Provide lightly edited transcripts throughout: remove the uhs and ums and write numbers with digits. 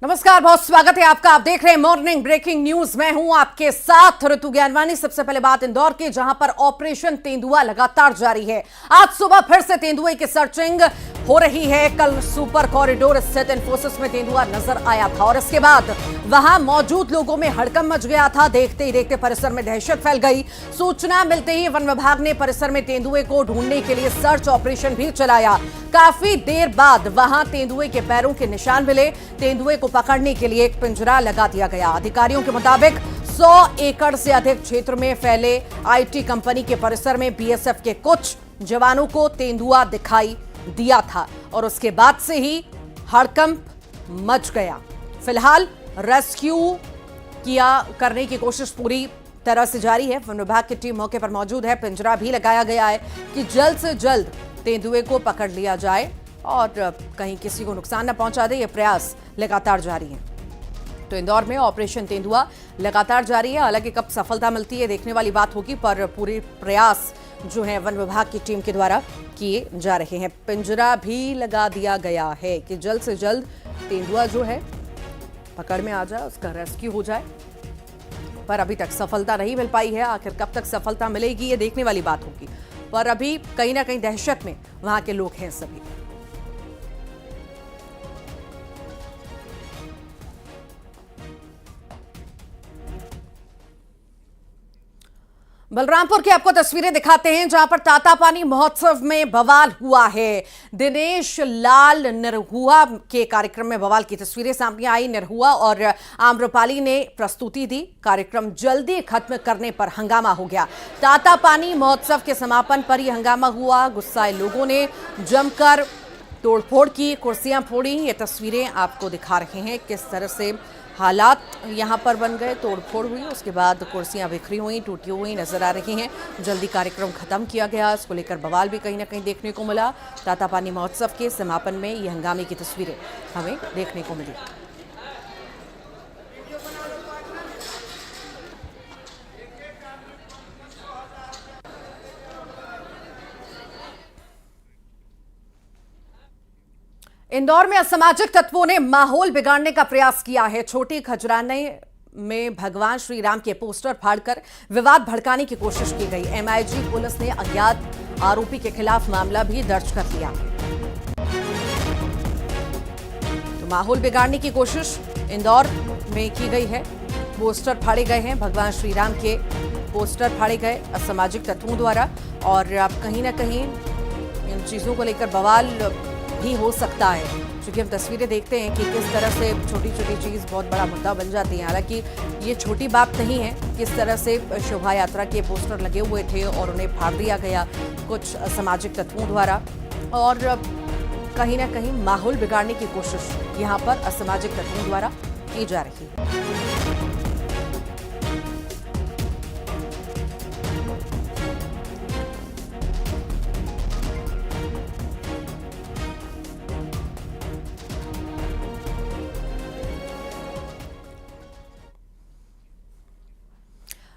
नमस्कार, बहुत स्वागत है आपका। आप देख रहे हैं मॉर्निंग ब्रेकिंग न्यूज। मैं हूं आपके साथ ऋतु ज्ञानवानी। सबसे पहले बात इंदौर की, जहां पर ऑपरेशन तेंदुआ लगातार जारी है। आज सुबह फिर से तेंदुए की सर्चिंग हो रही है। कल सुपर कॉरिडोर स्थित इंफोसिस में तेंदुआ नजर आया था और इसके बाद वहां मौजूद लोगों में हड़कंप मच गया था। देखते ही देखते परिसर में दहशत फैल गई। सूचना मिलते ही वन विभाग ने परिसर में तेंदुए को ढूंढने के लिए सर्च ऑपरेशन भी चलाया। काफी देर बाद वहां तेंदुए के पैरों के निशान मिले। तेंदुए को पकड़ने के लिए एक पिंजरा लगा दिया गया। अधिकारियों के मुताबिक 100 एकड़ से अधिक क्षेत्र में फैले आईटी कंपनी के परिसर में बीएसएफ के कुछ जवानों को तेंदुआ दिखाई दिया था और उसके बाद से ही हड़कंप मच गया। फिलहाल रेस्क्यू करने की कोशिश पूरी तरह से जारी है। वन विभाग की टीम मौके पर मौजूद है। पिंजरा भी लगाया गया है कि जल्द से जल्द तेंदुए को पकड़ लिया जाए और कहीं किसी को नुकसान न पहुंचा दे। ये प्रयास लगातार जारी है। तो इंदौर में ऑपरेशन तेंदुआ लगातार जारी है। हालांकि कब सफलता मिलती है देखने वाली बात होगी, पर पूरे प्रयास जो है वन विभाग की टीम के द्वारा किए जा रहे हैं। पिंजरा भी लगा दिया गया है कि जल्द से जल्द तेंदुआ जो है पकड़ में आ जाए, उसका रेस्क्यू हो जाए। पर अभी तक सफलता नहीं मिल पाई है। आखिर कब तक सफलता मिलेगी ये देखने वाली बात होगी। पर अभी कहीं ना कहीं दहशत में वहां के लोग हैं सभी। बलरामपुर की आपको तस्वीरें दिखाते हैं, जहां पर तातापानी महोत्सव में बवाल हुआ है। दिनेश लाल निरहुआ के कार्यक्रम में बवाल की तस्वीरें सामने आई। निरहुआ और आम्रपाली ने प्रस्तुति दी। कार्यक्रम जल्दी खत्म करने पर हंगामा हो गया। तातापानी महोत्सव के समापन पर यह हंगामा हुआ। गुस्साए लोगों ने जमकर तोड़फोड़ की, कुर्सियां फोड़ी। ये तस्वीरें आपको दिखा रहे हैं किस तरह से हालात यहां पर बन गए। तोड़फोड़ हुई, उसके बाद कुर्सियां बिखरी हुई, टूटी हुई नजर आ रही हैं। जल्दी कार्यक्रम खत्म किया गया। इसको लेकर बवाल भी कहीं ना कहीं देखने को मिला। तातापानी महोत्सव के समापन में ये हंगामे की तस्वीरें हमें देखने को मिली। इंदौर में असामाजिक तत्वों ने माहौल बिगाड़ने का प्रयास किया है। छोटी खजराने में भगवान श्री राम के पोस्टर फाड़कर विवाद भड़काने की कोशिश की गई। एमआईजी पुलिस ने अज्ञात आरोपी के खिलाफ मामला भी दर्ज कर लिया। तो माहौल बिगाड़ने की कोशिश इंदौर में की गई है। पोस्टर फाड़े गए हैं, भगवान श्री राम के पोस्टर फाड़े गए असामाजिक तत्वों द्वारा। और अब कहीं ना कहीं इन चीजों को लेकर बवाल भी हो सकता है, क्योंकि हम तस्वीरें देखते हैं कि किस तरह से छोटी छोटी चीज़ बहुत बड़ा मुद्दा बन जाती है। हालांकि ये छोटी बात नहीं है। किस तरह से शोभा यात्रा के पोस्टर लगे हुए थे और उन्हें फाड़ दिया गया कुछ असामाजिक तत्वों द्वारा, और कहीं ना कहीं माहौल बिगाड़ने की कोशिश यहाँ पर असामाजिक तत्वों द्वारा की जा रही है।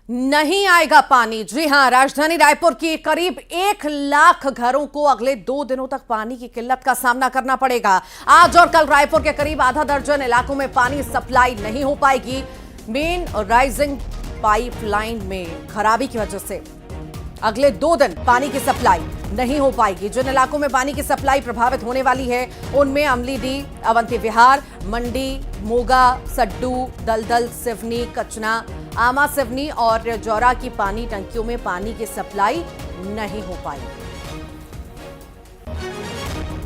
नहीं आएगा पानी। जी हां, राजधानी रायपुर की करीब 1 लाख घरों को अगले 2 दिनों तक पानी की किल्लत का सामना करना पड़ेगा। आज और कल रायपुर के करीब आधा दर्जन इलाकों में पानी सप्लाई नहीं हो पाएगी। मेन राइजिंग पाइपलाइन में खराबी की वजह से अगले 2 दिन पानी की सप्लाई नहीं हो पाएगी। जिन इलाकों में पानी की सप्लाई प्रभावित होने वाली है उनमें अमलीडीह, अवंती विहार, मंडी, मोगा, सड्डू, दलदल, सिवनी, कचना, आमा सिवनी और जौरा की पानी टंकियों में पानी की सप्लाई नहीं हो पाई।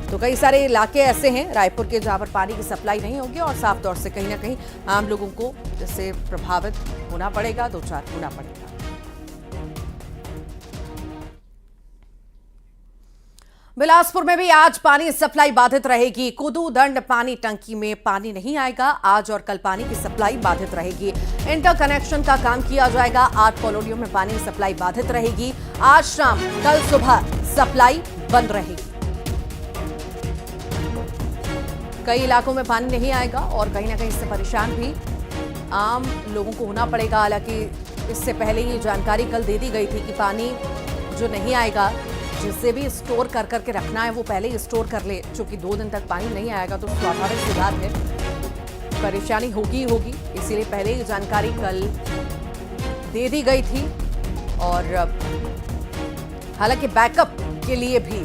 तो कई सारे इलाके ऐसे हैं रायपुर के जहां पर पानी की सप्लाई नहीं होगी और साफ तौर से कहीं ना कहीं आम लोगों को इससे प्रभावित होना पड़ेगा, दो चार होना पड़ेगा। बिलासपुर में भी आज पानी सप्लाई बाधित रहेगी। कुदूदंड पानी टंकी में पानी नहीं आएगा। आज और कल पानी की सप्लाई बाधित रहेगी। इंटरकनेक्शन का काम किया जाएगा। 8 कॉलोनियों में पानी की सप्लाई बाधित रहेगी। आज शाम कल सुबह सप्लाई बंद रहेगी। कई इलाकों में पानी नहीं आएगा और कहीं ना कहीं इससे परेशान भी आम लोगों को होना पड़ेगा। हालांकि इससे पहले ये जानकारी कल दे दी गई थी कि पानी जो नहीं आएगा, जिससे भी स्टोर कर करके रखना है वो पहले ही स्टोर कर ले, क्योंकि 2 दिन तक पानी नहीं आएगा तो स्वाभाविक सी बात है परेशानी होगी ही होगी, इसीलिए पहले ही जानकारी कल दे दी गई थी और हालांकि बैकअप के लिए भी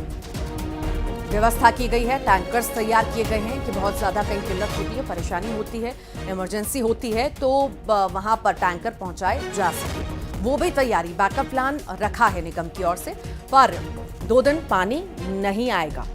व्यवस्था की गई है। टैंकर्स तैयार किए गए हैं कि बहुत ज़्यादा कहीं किल्लत होती है, परेशानी होती है, इमरजेंसी होती है तो वहां पर टैंकर पहुंचाए जा सके, वो भी तैयारी बैकअप प्लान रखा है निगम की ओर से। पर 2 दिन पानी नहीं आएगा।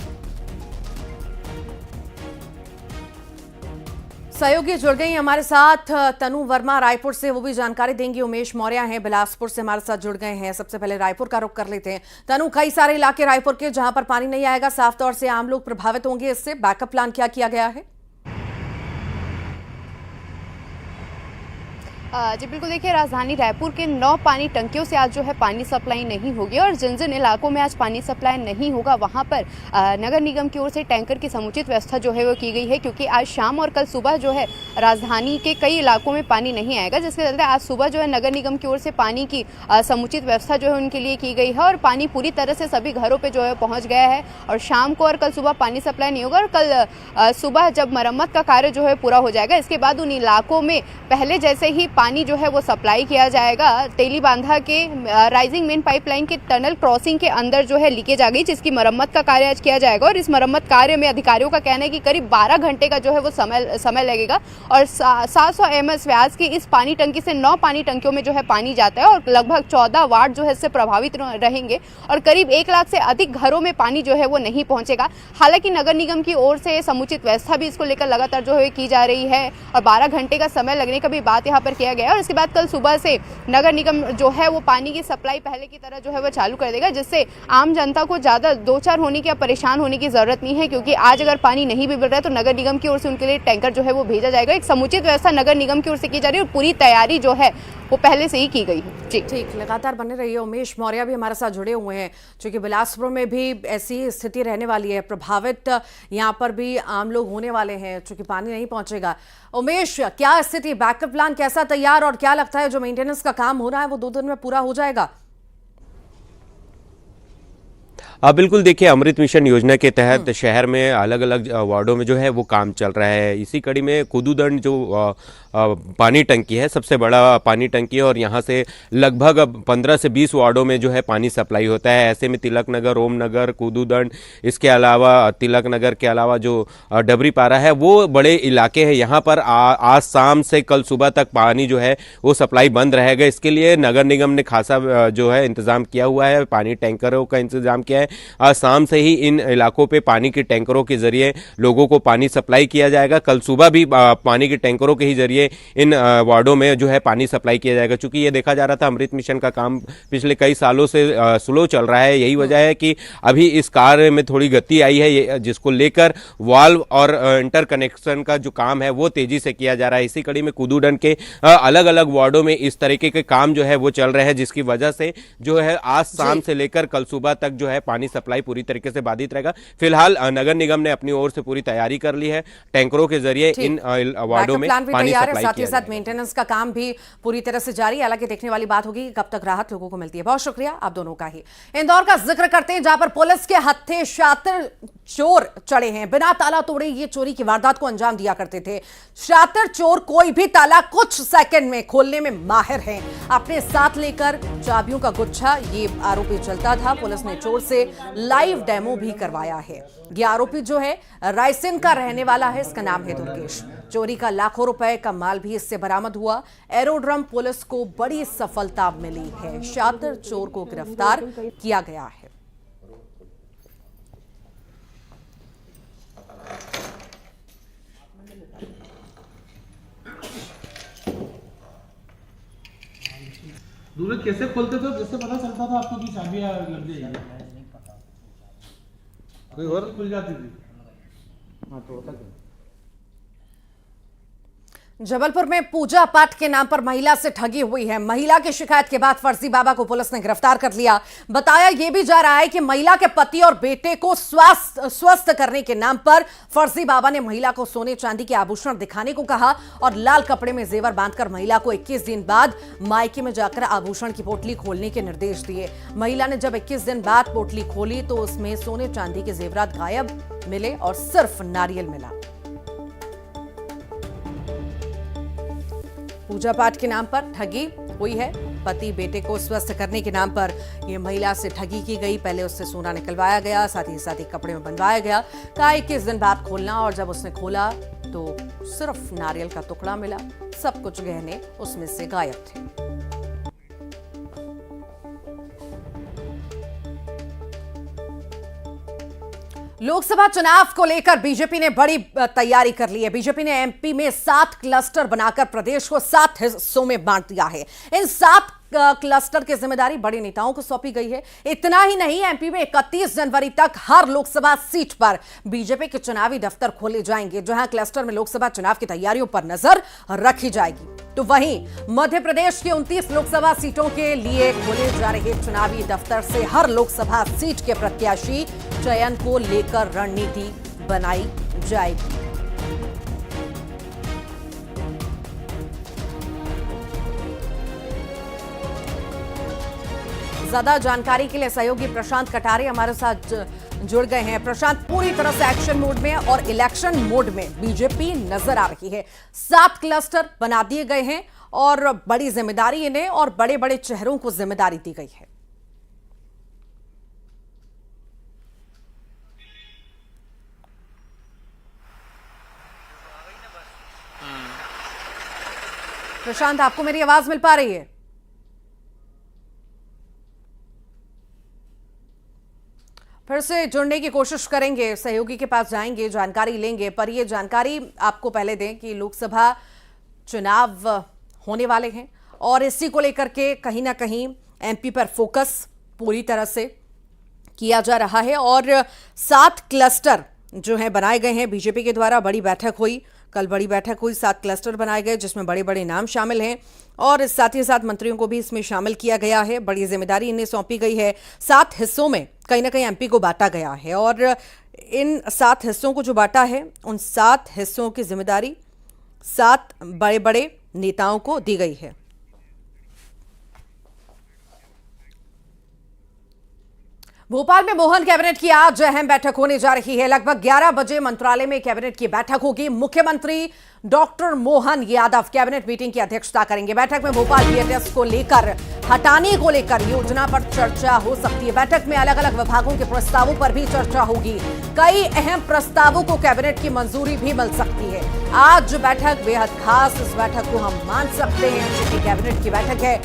सहयोगी जुड़ गई हमारे साथ, तनु वर्मा रायपुर से, वो भी जानकारी देंगी। उमेश मौर्य हैं बिलासपुर से हमारे साथ जुड़ गए हैं। सबसे पहले रायपुर का रुख कर लेते हैं। तनु, कई सारे इलाके रायपुर के जहां पर पानी नहीं आएगा, साफ तौर से आम लोग प्रभावित होंगे इससे, बैकअप प्लान क्या किया गया है? जी बिल्कुल, देखिए राजधानी रायपुर के 9 पानी टंकियों से आज जो है पानी सप्लाई नहीं होगी और जिन जिन इलाकों में आज पानी सप्लाई नहीं होगा वहां पर नगर निगम की ओर से टैंकर की समुचित व्यवस्था जो है वो की गई है, क्योंकि आज शाम और कल सुबह जो है राजधानी के कई इलाकों में पानी नहीं आएगा, जिसके चलते आज सुबह जो है नगर निगम की ओर से पानी की समुचित व्यवस्था जो है उनके लिए की गई है और पानी पूरी तरह से सभी घरों पर जो है पहुँच गया है और शाम को और कल सुबह पानी सप्लाई नहीं होगा और कल सुबह जब मरम्मत का कार्य जो है पूरा हो जाएगा इसके बाद उन इलाकों में पहले जैसे ही पानी जो है वो सप्लाई किया जाएगा। तेलीबांधा के राइजिंग मेन पाइपलाइन के टनल क्रॉसिंग के अंदर जो है लीकेज आ गई, जिसकी मरम्मत का कार्य आज किया जाएगा और इस मरम्मत कार्य में अधिकारियों का कहना है कि करीब 12 घंटे का जो है वो समय लगेगा और 700 एमएस व्यास की इस पानी टंकी से 9 पानी टंकियों में जो है पानी जाता है और लगभग 14 वार्ड जो है इससे प्रभावित रहेंगे और करीब 1 लाख से अधिक घरों में पानी जो है वो नहीं पहुंचेगा। हालांकि नगर निगम की ओर से समुचित व्यवस्था भी इसको लेकर लगातार जो है की जा रही है और 12 घंटे का समय लगने का भी बात यहाँ पर किया गया है और इसके बाद कल सुबह से नगर निगम जो है वो पानी की सप्लाई पहले की तरह जो है वो चालू कर देगा, जिससे आम जनता को ज़्यादा दो चार होने की या परेशान होने की ज़रूरत नहीं है, क्योंकि आज अगर पानी नहीं भी मिल रहा है तो नगर निगम की ओर से उनके लिए टैंकर जो है वो भेजा जाएगा। एक समुचित व्यवस्था नगर निगम की ओर से की जा रही है और पूरी तैयारी जो है वो पहले से ही की गई है। जी ठीक, लगातार बने रहिए। उमेश मौर्य भी हमारे साथ जुड़े हुए हैं, क्योंकि बिलासपुर में भी ऐसी स्थिति रहने वाली है, प्रभावित यहाँ पर भी आम लोग होने वाले हैं चूंकि पानी नहीं पहुंचेगा। उमेश, क्या स्थिति, बैकअप प्लान कैसा तैयार और क्या लगता है जो मेंटेनेंस का काम हो रहा है वो 2 दिन में पूरा हो जाएगा? बिल्कुल, देखिए अमृत मिशन योजना के तहत शहर में अलग अलग वार्डों में जो है वो काम चल रहा है। इसी कड़ी में कुदूदंड जो पानी टंकी है, सबसे बड़ा पानी टंकी है और यहाँ से लगभग 15 से 20 वार्डों में जो है पानी सप्लाई होता है। ऐसे में तिलक नगर, ओम नगर, कुदूदंड, इसके अलावा तिलक नगर के अलावा जो डबरी पारा है वो बड़े इलाके हैं। यहाँ पर आज शाम से कल सुबह तक पानी जो है वो सप्लाई बंद रहेगा। इसके लिए नगर निगम ने खासा जो है इंतजाम किया हुआ है, पानी टैंकरों का इंतजाम किया है। आज शाम से ही इन इलाकों पे पानी के टैंकरों के जरिए लोगों को पानी सप्लाई किया जाएगा। कल सुबह भी पानी के टैंकरों के ही जरिए इन वार्डों में जो है पानी सप्लाई किया जाएगा। चूंकि ये देखा जा रहा था अमृत मिशन का काम पिछले कई सालों से स्लो चल रहा है, यही वजह है कि अभी इस कार्य में थोड़ी गति आई है, जिसको लेकर वाल्व और इंटरकनेक्शन का जो काम है वो तेजी से किया जा रहा है। इसी कड़ी में कुदूदंड के अलग अलग वार्डों में इस तरीके के काम जो है वो चल रहे हैं, जिसकी वजह से जो है आज शाम से लेकर कल सुबह तक जो है पानी सप्लाई पूरी तरीके से बाधित रहेगा। फिलहाल नगर निगम ने अपनी ओर से पूरी तैयारी कर ली है, टैंकरों के जरिए इन वार्डों में पानी सप्लाई साथ ही साथ मेंटेनेंस का काम भी पूरी तरह से जारी है। हालांकि देखने वाली बात होगी कि कब तक राहत लोगों को मिलती है। बहुत शुक्रिया आप दोनों का ही। इंदौर का जिक्र करते हैं, जहां पर पुलिस के हत्थे शातिर चोर चढ़े हैं। बिना ताला तोड़े ये चोरी की वारदात को अंजाम दिया करते थे। शातिर चोर कोई भी ताला कुछ सेकंड में खोलने में माहिर हैं। अपने साथ लेकर चाबियों का गुच्छा ये आरोपी चलता था। पुलिस ने चोर से लाइव डेमो भी करवाया है। ये आरोपी जो है रायसेन का रहने वाला है, इसका नाम है दुर्गेश। चोरी का लाखों रुपए का माल भी इससे बरामद हुआ। एरोड्रम पुलिस को बड़ी सफलता मिली है। शातिर चोर को गिरफ्तार किया गया है। दूल्हे कैसे खोलते थे, जिससे पता चलता था आपको कि चाबी लग जाएगी? कोई और खुल जाती थी? हाँ, तो होता क्या? जबलपुर में पूजा पाठ के नाम पर महिला से ठगी हुई है। महिला की शिकायत के बाद फर्जी बाबा को पुलिस ने गिरफ्तार कर लिया। बताया यह भी जा रहा है कि महिला के पति और बेटे को स्वस्थ करने के नाम पर फर्जी बाबा ने महिला को सोने चांदी के आभूषण दिखाने को कहा और लाल कपड़े में जेवर बांधकर महिला को 21 दिन बाद मायके में जाकर आभूषण की पोटली खोलने के निर्देश दिए। महिला ने जब 21 दिन बाद पोटली खोली तो उसमें सोने चांदी के जेवरात गायब मिले और सिर्फ नारियल मिला। पूजा पाठ के नाम पर ठगी हुई है। पति बेटे को स्वस्थ करने के नाम पर ये महिला से ठगी की गई। पहले उससे सोना निकलवाया गया, साथ ही कपड़े में बंधवाया गया। कहा 21 दिन बाद खोलना, और जब उसने खोला तो सिर्फ नारियल का टुकड़ा मिला। सब कुछ गहने उसमें से गायब थे। लोकसभा चुनाव को लेकर बीजेपी ने बड़ी तैयारी कर ली है। बीजेपी ने एमपी में 7 क्लस्टर बनाकर प्रदेश को 7 हिस्सों में बांट दिया है। इन 7 क्लस्टर की जिम्मेदारी बड़े नेताओं को सौंपी गई है। इतना ही नहीं, एमपी में 31 जनवरी तक हर लोकसभा सीट पर बीजेपी के चुनावी दफ्तर खोले जाएंगे, जहां क्लस्टर में लोकसभा चुनाव की तैयारियों पर नजर रखी जाएगी। तो वहीं मध्य प्रदेश की 29 लोकसभा सीटों के लिए खोले जा रहे चुनावी दफ्तर से हर लोकसभा सीट के प्रत्याशी चयन को लेकर रणनीति बनाई जाएगी। ज्यादा जानकारी के लिए सहयोगी प्रशांत कटारे हमारे साथ जुड़ गए हैं। प्रशांत, पूरी तरह से एक्शन मोड में और इलेक्शन मोड में बीजेपी नजर आ रही है। 7 क्लस्टर बना दिए गए हैं और बड़ी जिम्मेदारी इन्हें और बड़े बड़े चेहरों को जिम्मेदारी दी गई है। प्रशांत, आपको मेरी आवाज मिल पा रही है? फिर से जुड़ने की कोशिश करेंगे, सहयोगी के पास जाएंगे, जानकारी लेंगे। पर यह जानकारी आपको पहले दें कि लोकसभा चुनाव होने वाले हैं और इसी को लेकर के कहीं ना कहीं एमपी पर फोकस पूरी तरह से किया जा रहा है। और 7 क्लस्टर जो हैं बनाए गए हैं बीजेपी के द्वारा। बड़ी बैठक हुई, कल बड़ी बैठक हुई, 7 क्लस्टर बनाए गए जिसमें बड़े बड़े नाम शामिल हैं और साथ ही साथ मंत्रियों को भी इसमें शामिल किया गया है। बड़ी जिम्मेदारी इन्हें सौंपी गई है। 7 हिस्सों में कहीं ना कहीं एमपी को बांटा गया है और इन 7 हिस्सों को जो बांटा है, उन 7 हिस्सों की जिम्मेदारी 7 बड़े बड़े नेताओं को दी गई है। भोपाल में मोहन कैबिनेट की आज अहम बैठक होने जा रही है। लगभग 11 बजे मंत्रालय में कैबिनेट की बैठक होगी। मुख्यमंत्री doctor Mohan Yadav cabinet meeting की अध्यक्षता करेंगे। बैठक में भोपाल बीएटीएस को लेकर, हटाने को लेकर योजना पर चर्चा हो सकती है। बैठक में अलग अलग विभागों के प्रस्तावों पर भी चर्चा होगी। कई अहम प्रस्तावों को कैबिनेट की मंजूरी भी मिल सकती है। आज बैठक बेहद खास, इस बैठक को हम मान सकते हैं क्योंकि कैबिनेट की बैठक है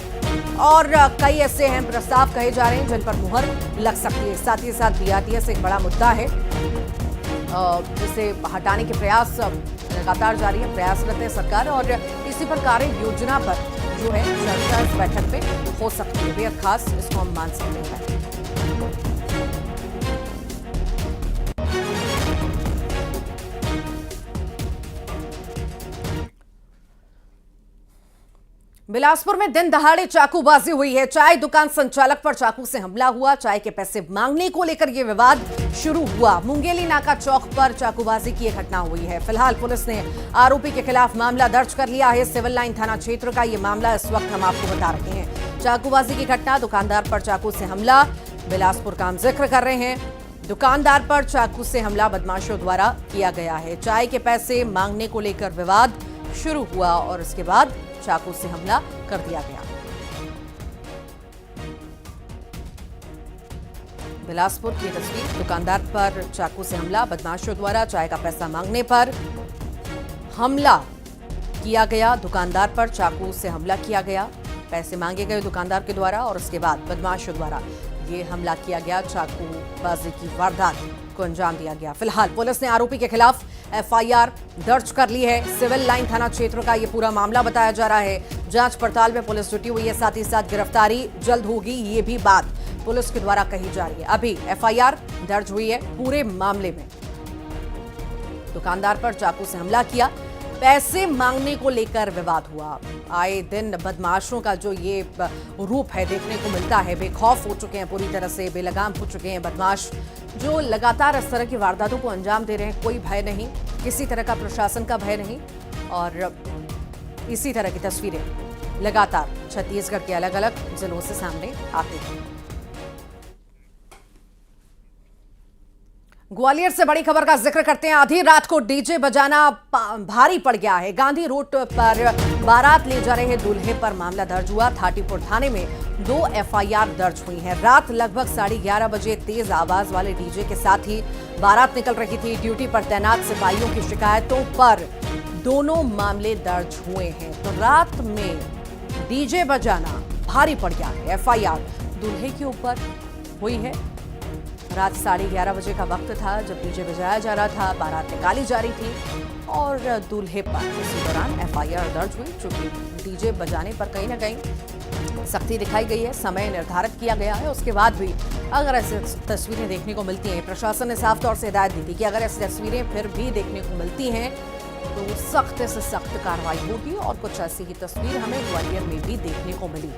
और कई ऐसे अहम प्रस्ताव कहे जा रहे हैं जिन पर मुहर लग सकती है। साथ ही साथ बीआरटीएस एक बड़ा मुद्दा है जिसे हटाने के प्रयास लगातार जारी है, प्रयासरत है सरकार और इसी पर कार्य योजना पर जो है चर्चा इस बैठक में हो सकती है। बेहद खास, इसको हम मान सकते हैं। बिलासपुर में दिन दहाड़े चाकूबाजी हुई है। चाय दुकान संचालक पर चाकू से हमला हुआ। चाय के पैसे मांगने को लेकर यह विवाद शुरू हुआ। मुंगेली नाका चौक पर चाकूबाजी की यह घटना हुई है। फिलहाल पुलिस ने आरोपी के खिलाफ मामला दर्ज कर लिया है। सिविल लाइन थाना क्षेत्र का यह मामला इस वक्त हम आपको बता रहे हैं। चाकूबाजी की घटना, दुकानदार पर चाकू से हमला, बिलासपुर का हम जिक्र कर रहे हैं। दुकानदार पर चाकू से हमला बदमाशों द्वारा किया गया है। चाय के पैसे मांगने को लेकर विवाद शुरू हुआ और इसके बाद चाकू से हमला कर दिया गया। बिलासपुर की तस्वीर, दुकानदार पर चाकू से हमला, बदमाशों द्वारा चाय का पैसा मांगने पर हमला किया गया। दुकानदार पर चाकू से हमला किया गया, पैसे मांगे गए दुकानदार के द्वारा और उसके बाद बदमाशों द्वारा ये हमला किया गया। चाकूबाजी की वारदात को अंजाम दिया गया। फिलहाल पुलिस ने आरोपी के खिलाफ एफआईआर दर्ज कर ली है। सिविल लाइन थाना क्षेत्र का ये पूरा मामला बताया जा रहा है। जांच पड़ताल में पुलिस जुटी हुई है, साथ ही साथ गिरफ्तारी जल्द होगी, ये भी बात पुलिस के द्वारा कही जा रही है। अभी एफआईआर दर्ज हुई है पूरे मामले में। दुकानदार पर चाकू से हमला किया, पैसे मांगने को लेकर विवाद हुआ। आए दिन बदमाशों का जो ये रूप है देखने को मिलता है। बेखौफ हो चुके हैं, पूरी तरह से बेलगाम हो चुके हैं बदमाश, जो लगातार इस तरह की वारदातों को अंजाम दे रहे हैं। कोई भय नहीं, किसी तरह का प्रशासन का भय नहीं और इसी तरह की तस्वीरें लगातार छत्तीसगढ़ के अलग अलग जिलों से सामने आती हैं। ग्वालियर से बड़ी खबर का जिक्र करते हैं। आधी रात को डीजे बजाना भारी पड़ गया है। गांधी रोड पर बारात ले जा रहे दूल्हे पर मामला दर्ज हुआ। थाटीपुर थाने में 2 एफआईआर दर्ज हुई हैं। रात लगभग 11:30 बजे तेज आवाज वाले डीजे के साथ ही बारात निकल रही थी। ड्यूटी पर तैनात सिपाहियों की शिकायतों पर दोनों मामले दर्ज हुए हैं। तो रात में डीजे बजाना भारी पड़ गया है। एफआईआर दूल्हे के ऊपर हुई है। रात 11:30 बजे का वक्त था जब डीजे बजाया जा रहा था, बारात निकाली जा रही थी और दूल्हे पर इसी दौरान एफआईआर दर्ज हुई। चूंकि डीजे बजाने पर कहीं ना कहीं सख्ती दिखाई गई है, समय निर्धारित किया गया है, उसके बाद भी अगर ऐसी तस्वीरें देखने को मिलती हैं, प्रशासन ने साफ तौर से हिदायत दी थी कि अगर ऐसी तस्वीरें फिर भी देखने को मिलती हैं तो सख्त से सख्त कार्रवाई होगी। और कुछ ऐसी ही तस्वीर हमें ग्वालियर में भी देखने को मिली।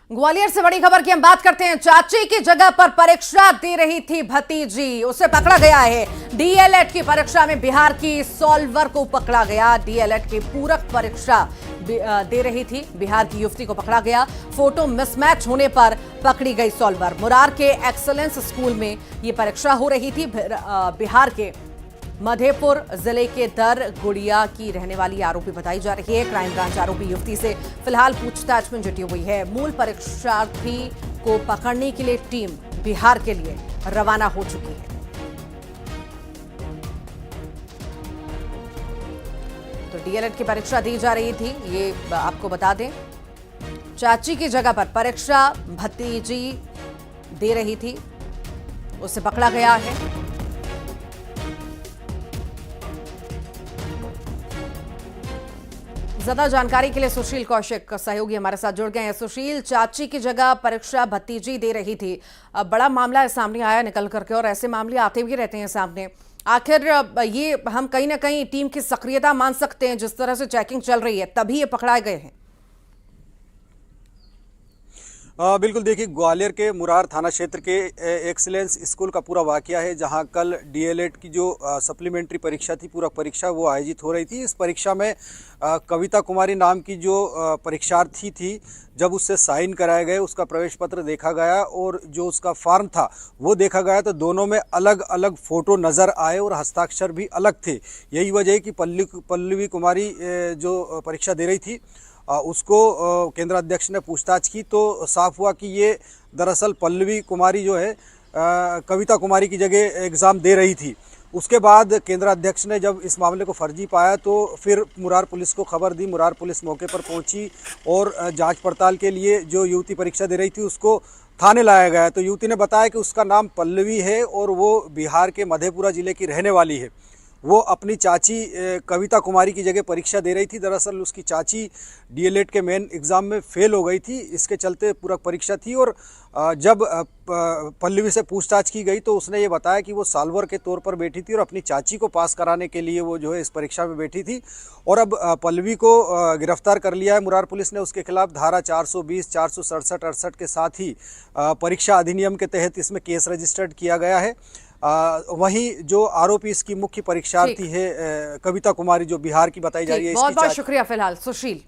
ग्वालियर से बड़ी खबर की हम बात करते हैं। चाची की जगह पर परीक्षा दे रही थी भतीजी, उसे पकड़ा गया है। डीएलएड की परीक्षा में बिहार की सॉल्वर को पकड़ा गया। डीएलएड की पूरक परीक्षा दे रही थी बिहार की युवती को पकड़ा गया। फोटो मिसमैच होने पर पकड़ी गई सॉल्वर। मुरार के एक्सीलेंस स्कूल में ये परीक्षा हो रही थी। बिहार के मधेपुर जिले के दर गुड़िया की रहने वाली आरोपी बताई जा रही है। क्राइम ब्रांच आरोपी युवती से फिलहाल पूछताछ में जुटी हुई है। मूल परीक्षार्थी को पकड़ने के लिए टीम बिहार के लिए रवाना हो चुकी है। तो डीएलएड की परीक्षा दी जा रही थी, ये आपको बता दें। चाची की जगह पर परीक्षा भतीजी दे रही थी, उसे पकड़ा गया है। ज्यादा जानकारी के लिए सुशील कौशिक सहयोगी हमारे साथ जुड़ गए हैं। सुशील, चाची की जगह परीक्षा भतीजी दे रही थी, अब बड़ा मामला सामने आया निकल करके, और ऐसे मामले आते भी रहते हैं सामने। आखिर ये हम कहीं ना कहीं टीम की सक्रियता मान सकते हैं, जिस तरह से चेकिंग चल रही है तभी ये पकड़ाए गए हैं। बिल्कुल, देखिए ग्वालियर के मुरार थाना क्षेत्र के एक्सीलेंस स्कूल का पूरा वाकया है, जहां कल डीएलएड की जो सप्लीमेंट्री परीक्षा थी, पूरक परीक्षा, वो आयोजित हो रही थी। इस परीक्षा में कविता कुमारी नाम की जो परीक्षार्थी थी, जब उससे साइन कराए गए, उसका प्रवेश पत्र देखा गया और जो उसका फॉर्म था वो देखा गया, तो दोनों में अलग अलग फ़ोटो नज़र आए और हस्ताक्षर भी अलग थे। यही वजह है कि पल्लवी कुमारी जो परीक्षा दे रही थी उसको केंद्र अध्यक्ष ने पूछताछ की तो साफ हुआ कि ये दरअसल पल्लवी कुमारी जो है कविता कुमारी की जगह एग्ज़ाम दे रही थी। उसके बाद केंद्र अध्यक्ष ने जब इस मामले को फर्जी पाया तो फिर मुरार पुलिस को खबर दी। मुरार पुलिस मौके पर पहुंची और जांच पड़ताल के लिए जो युवती परीक्षा दे रही थी उसको थाने लाया गया। तो युवती ने बताया कि उसका नाम पल्लवी है और वो बिहार के मधेपुरा ज़िले की रहने वाली है। वो अपनी चाची कविता कुमारी की जगह परीक्षा दे रही थी। दरअसल उसकी चाची डीएलएड के मेन एग्ज़ाम में फेल हो गई थी, इसके चलते पूरक परीक्षा थी। और जब पल्लवी से पूछताछ की गई तो उसने ये बताया कि वो सॉल्वर के तौर पर बैठी थी और अपनी चाची को पास कराने के लिए वो जो है इस परीक्षा में बैठी थी। और अब पल्लवी को गिरफ्तार कर लिया है मुरार पुलिस ने। उसके खिलाफ धारा 420, 467, 68 के साथ ही परीक्षा अधिनियम के तहत इसमें केस रजिस्टर्ड किया गया है। वहीं जो आरोपी इसकी मुख्य परीक्षार्थी है कविता कुमारी, जो बिहार की बताई जा रही है। बहुत बहुत शुक्रिया फिलहाल सुशील।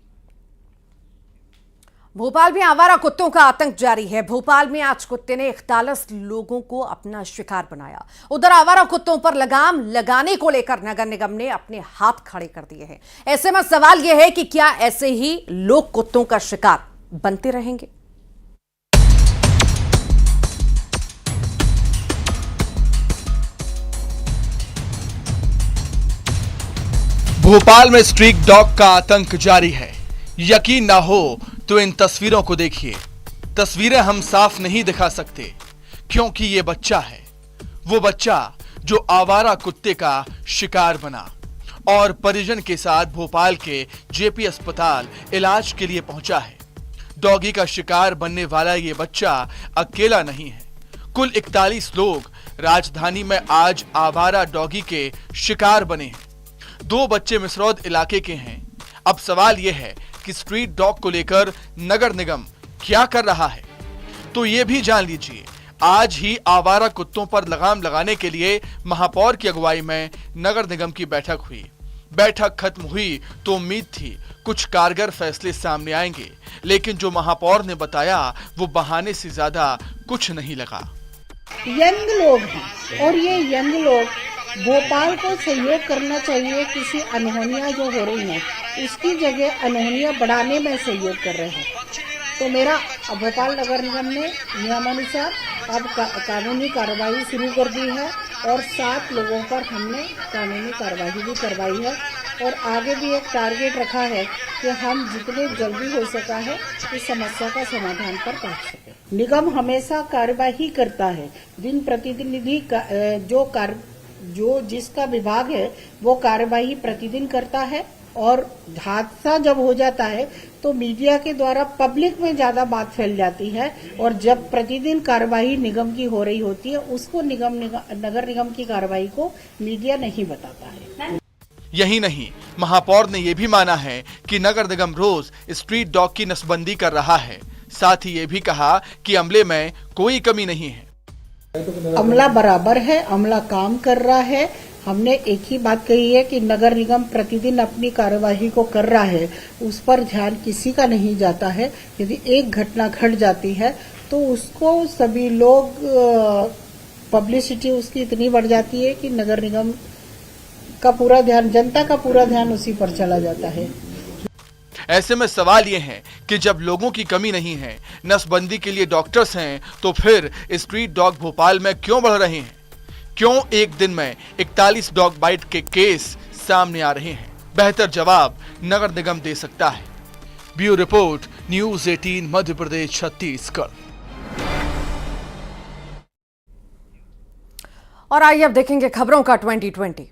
भोपाल में आवारा कुत्तों का आतंक जारी है। भोपाल में आज कुत्ते ने 41 लोगों को अपना शिकार बनाया। उधर आवारा कुत्तों पर लगाम लगाने को लेकर नगर निगम ने अपने हाथ खड़े कर दिए हैं। ऐसे में सवाल यह है कि क्या ऐसे ही लोग कुत्तों का शिकार बनते रहेंगे? भोपाल में स्ट्रीट डॉग का आतंक जारी है। यकीन ना हो तो इन तस्वीरों को देखिए। तस्वीरें हम साफ नहीं दिखा सकते क्योंकि ये बच्चा है, वो बच्चा जो आवारा कुत्ते का शिकार बना और परिजन के साथ भोपाल के जेपी अस्पताल इलाज के लिए पहुंचा है। डॉगी का शिकार बनने वाला ये बच्चा अकेला नहीं है। कुल 41 लोग राजधानी में आज आवारा डॉगी के शिकार बने हैं। 2 बच्चे मिसरौद इलाके के हैं। अब सवाल यह है कि स्ट्रीट डॉग को लेकर नगर निगम क्या कर रहा है, तो ये भी जान लीजिए। आज ही आवारा कुत्तों पर लगाम लगाने के लिए महापौर की अगुवाई में नगर निगम की बैठक हुई। बैठक खत्म हुई तो उम्मीद थी कुछ कारगर फैसले सामने आएंगे, लेकिन जो महापौर ने बताया वो बहाने से ज्यादा कुछ नहीं लगा। यंग लोग हैं और ये यंग लोग भोपाल को सहयोग करना चाहिए। किसी अनहोनियां जो हो रही हैं उसकी जगह अनहोनियां बढ़ाने में सहयोग कर रहे हैं। तो मेरा भोपाल नगर निगम ने नियमानुसार अब कानूनी कार्रवाई शुरू कर दी है और 7 लोगों पर हमने कानूनी कार्रवाई भी करवाई है और आगे भी एक टारगेट रखा है कि हम जितने जल्दी हो सका है इस समस्या का समाधान पर पहुंच सके। निगम हमेशा कार्यवाही करता है। दिन प्रतिनिधि जो जिसका विभाग है वो कार्यवाही प्रतिदिन करता है और हादसा जब हो जाता है तो मीडिया के द्वारा पब्लिक में ज्यादा बात फैल जाती है और जब प्रतिदिन कार्यवाही निगम की हो रही होती है उसको नगर निगम की कार्यवाही को मीडिया नहीं बताता है। यही नहीं, महापौर ने यह भी माना है कि नगर निगम रोज स्ट्रीट डॉग की नसबंदी कर रहा है। साथ ही ये भी कहा कि अमले में कोई कमी नहीं है। अमला बराबर है, अमला काम कर रहा है। हमने एक ही बात कही है कि नगर निगम प्रतिदिन अपनी कार्यवाही को कर रहा है, उस पर ध्यान किसी का नहीं जाता है। यदि एक घटना घट जाती है तो उसको सभी लोग पब्लिसिटी उसकी इतनी बढ़ जाती है कि नगर निगम का पूरा ध्यान, जनता का पूरा ध्यान उसी पर चला जाता है। ऐसे में सवाल ये है कि जब लोगों की कमी नहीं है, नसबंदी के लिए डॉक्टर्स हैं, तो फिर स्ट्रीट डॉग भोपाल में क्यों बढ़ रहे हैं? क्यों एक दिन में 41 डॉग बाइट के केस सामने आ रहे हैं? बेहतर जवाब नगर निगम दे सकता है। Bureau report, news 18 Madhya Pradesh Chhattisgarh. और आइए अब देखेंगे खबरों का 2020।